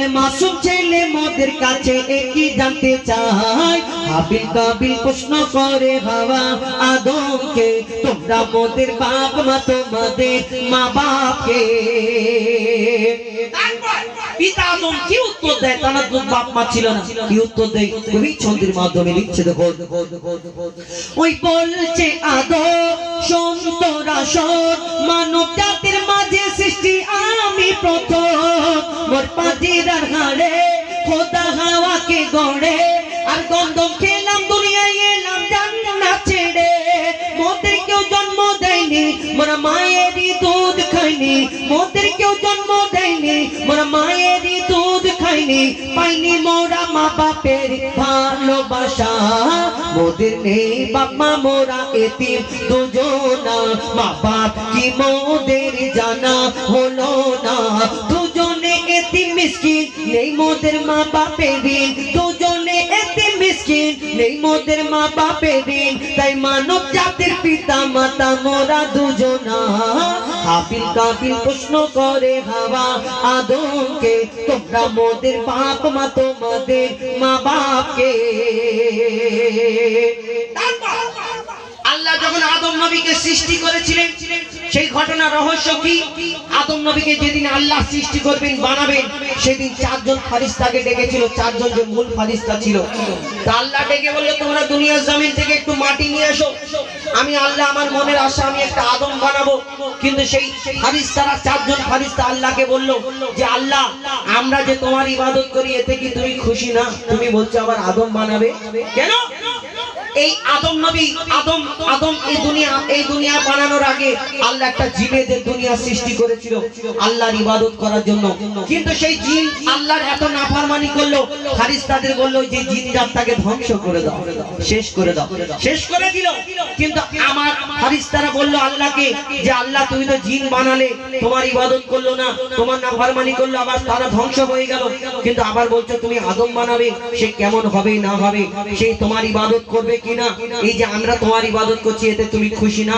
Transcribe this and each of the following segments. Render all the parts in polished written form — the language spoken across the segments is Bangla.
বলে মাসুম ছেলে মোদের কাছে একই জানতে চায় হাবিল কাবিল প্রশ্ন করে হাওয়া আদমকে তোমরা মোদের বাপ মা তোমাদের মা বাপকে পিতা আদম কি উত্তর দেয় তারা তো বাপ মা ছিল না কি উত্তর দেয় কবি ছন্দের মাধ্যমে লিখছে দেখো ওই বলছে আদম শোন তোরা শোন মানব জাতির মাঝে সৃষ্টি আমি প্রথম মোর পাজির আর হাড়ে খোদা হাওয়াকে গড়ে আর গন্ধম খেলাম দুনিয়ায় এলাম জান্নাত ছেড়ে মোদের কেউ জন্ম দেয়নি মোরা মায়েরই দুধ খাইনি মোদের কেউ জন্ম দেয়নি মোরা মায়েরই দুধ খাইনি পাইনি মোরা মা বাপের ভালোবাসা মোদের নেই বাপ মা মোরা এতিম দুজনা মা বাপ কি মোদের জানা হলো না দুজনে এতিম মিসকিন নেই মোদের মা বাপের দিন দুজনে এতিম মিসকিন নেই মোদের মা বাপের দিন তাই মানব জাতির পিতা মাতা মোরা দুজনা হাবিল কাবিল প্রশ্ন করে হাওয়া আদমকে তোমরা মোদের বাপ মা তোমাদের মা বাপকে আল্লাহ যখন আদম নবীকে সৃষ্টি করেছিলেন সেই ঘটনা রহস্য কি আদম নবীকে যেদিন আল্লাহ সৃষ্টি করবেন বানাবেন সেদিন চারজন ফারিস্তাকে ডেকেছিল চারজন যে মূল ফারিস্তা ছিল তা আল্লাহ ডেকে বলল তোমরা দুনিয়ার জমিন থেকে একটু মাটি নিয়ে এসো আমি আল্লাহ আমার মনের আশা আমি একটা আদম বানাবো কিন্তু সেই ফারিস্তারা চারজন ফারিস্তা আল্লাহকে বলল যে আল্লাহ আমরা যে তোমার ইবাদত করি এতে কি তুমি খুশি না তুমি বলছো আবার আদম বানাবে কেন এই আদম নবী আদম এই দুনিয়া বানানোর আগে আল্লাহ একটা জিনেদের দুনিয়া সৃষ্টি করেছিল আল্লাহর ইবাদত করার জন্য কিন্তু সেই জিন আল্লাহর এত নাফরমানি করলো ফারিস্তাদের বলল যে জিন জাতটাকে ধ্বংস করে দাও শেষ করে দিল কিন্তু আমার ফারিস্তারা বলল আল্লাহকে যে আল্লাহ তুমি তো জিন বানালে তোমার ইবাদত করলো না তোমার নাফরমানি করলো আবার তারা ধ্বংস হয়ে গেল কিন্তু আবার বলছো তুমি আদম বানাবে সে কেমন হবে না হবে সেই তোমার ইবাদত করবে কিনা এই যে আমরা তোমার ইবাদত করছি এতে তুমি খুশি না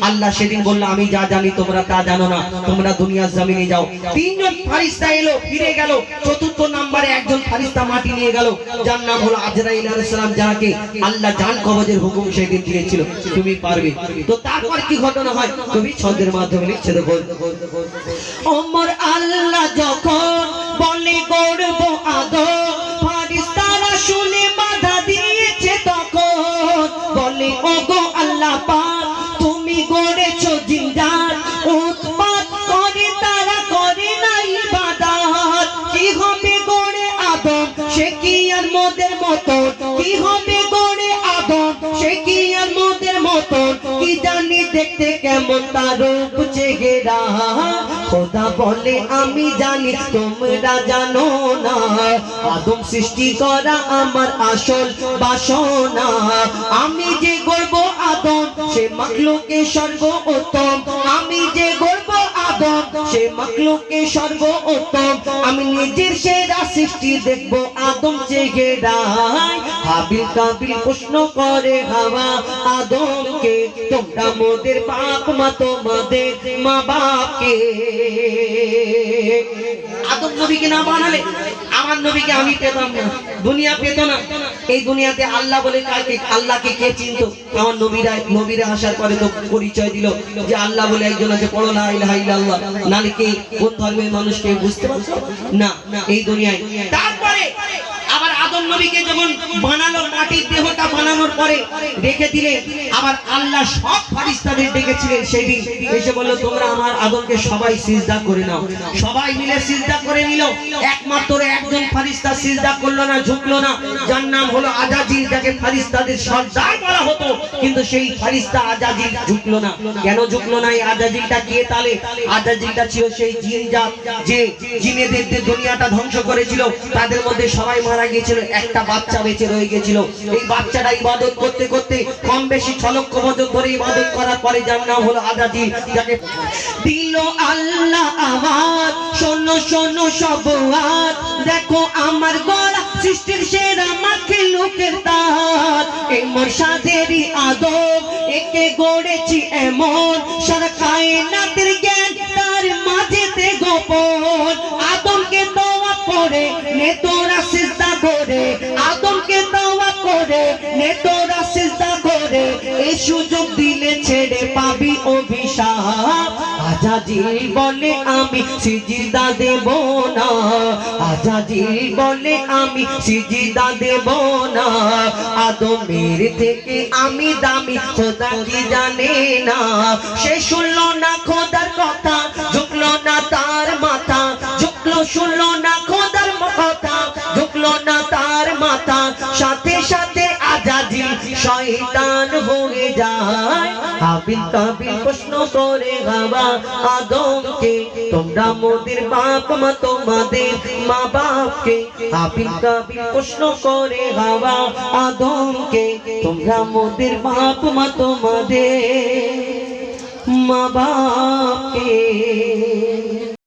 আল্লাহ সেদিন বলল আমি যা জানি তোমরা তা জানো না তোমরা দুনিয়ার জমিনে যাও তিনজন ফারিস্তা এলো ফিরে গেল চতুর্থ নম্বরে একজন ফারিস্তা মাটি নিয়ে গেল যার নাম হলো আজরাইল আলাইহিস সালাম যাকে আল্লাহ জান কবজের হুকুম সেদিন দিয়েছিল তুমি পারবে তো তারপর কি ঘটনা হয় কবি ছন্দের মাধ্যমে লিখছে দেখো ওমর আল্লাহ যখন বলে গড়ব আদম ফারিস্তারা শুনে বাধা দিয়েছে তখন বলে ওগো আল্লাহ পাক তুমি গড়েছো জিন্দাত উৎপাত করে তারা করে না ইবাদত কি হবে গড়ে আদম সে কি আর মোদের মতো কি হবে গড়ে আদম সে কি আর মোদের মতো কি জানি দেখতে কেমন তার রূপ চেহারা খোদা বলে আমি জানি তোমরা জানো না আদম সৃষ্টি করা আমার আসল বাসনা আমি যে গর্ব আদম সে মাখলুকে সর্বোত্তম আমি যে গর্ব আদম সে মাখলুকে সর্বোত্তম আমি নিজের সেরা সৃষ্টি দেখব আদম চেহারা হাবিল কাবিল প্রশ্ন করে হাওয়া আদমকে তোমরা মোদের বাপ মা তোমাদের মা বাপকে আদম নবীকে না বানালে আমার নবীকে আমি পেতাম না দুনিয়া পেত না এই দুনিয়াতে আল্লাহ বলে কাকে আল্লাহকে কে চিনতো আমার নবীরা আসার পরে তো পরিচয় দিল যে আল্লাহ বলে একজন আছে পড়ো লা ইলাহা ইল্লাল্লাহ নালে কে কোন ধর্মের মানুষকে বুঝতে পারছো না এই দুনিয়ায় তারপরে আবার আদম নবীকে যখন বানালো মাটির দেহটা বানানোর পরে রেখে দিলে আবার আল্লাহ সব ফারিস্তাদের ডেকেছিলেন সেদিন এসে বলল তোমরা আমার আদমকে সবাই সিজদা করে নাও সবাই মিলে সিজদা করে নিল একমাত্র একজন ফারিস্তা সিজদা করলো না ঝুঁকলো না যার নাম হলো আজাজিল যাকে ফারিস্তাদের সর্দার বলা হতো কিন্তু সেই ফারিস্তা আজাজিল ঝুঁকলো না কেন ঝুঁকলো না এই আজাজিলটা কে তালে আজাজিলটা ছিল সেই জিন জাত যে জিনেদের দুনিয়াটা ধ্বংস করেছিল তাদের মধ্যে সবাই মারা গিয়েছিল একটা বাচ্চা বেঁচে রয়ে গিয়েছিল এই বাচ্চাটা ইবাদত করতে করতে কম বেশি 6 লক্ষ বছর ধরে ইবাদত করার পরে যার নাম হলো আজাজিল যাকে দিল আল্লাহ আওয়াজ শোনো শোনো সব আওয়াজ দেখো আমার গড়া সৃষ্টির সেরা মাখলুকের তাজ এই মুর্শিদেরই আদম একে গড়েছি এমন সারা কায়নাতের জ্ঞান তার মাঝেতে গোপন আদমকে দোয়া করে নে তোরা সিজদা করে, আদমকে দাওয়া করে নে তোরা সিজদা করে, এই সুযোগ দিলে ছেড়ে পাবি অভিশাপ। আজাজিল বলে আমি সিজদা দেব না, আজাজিল বলে আমি সিজদা দেব না, আদমের থেকে আমি দামি খোদা কি জানে না। সে শুনলো না খোদার কথা, ঝুঁকলো না তার মাথা, ঝুঁকলো শুনলো না খোদার কথা, ঝুঁকলো না তার মাথা, সাথে সাথে আজাজিল শয়তান হয়ে যায়। হাবিল কাবিল প্রশ্ন করে হাওয়া আদমকে, তোমরা মোদের বাপ মা তোমাদের মা বাপকে। হাবিল কাবিল প্রশ্ন করে হাওয়া আদমকে, তোমরা মোদের বাপ মা তোমাদের মা বাপকে।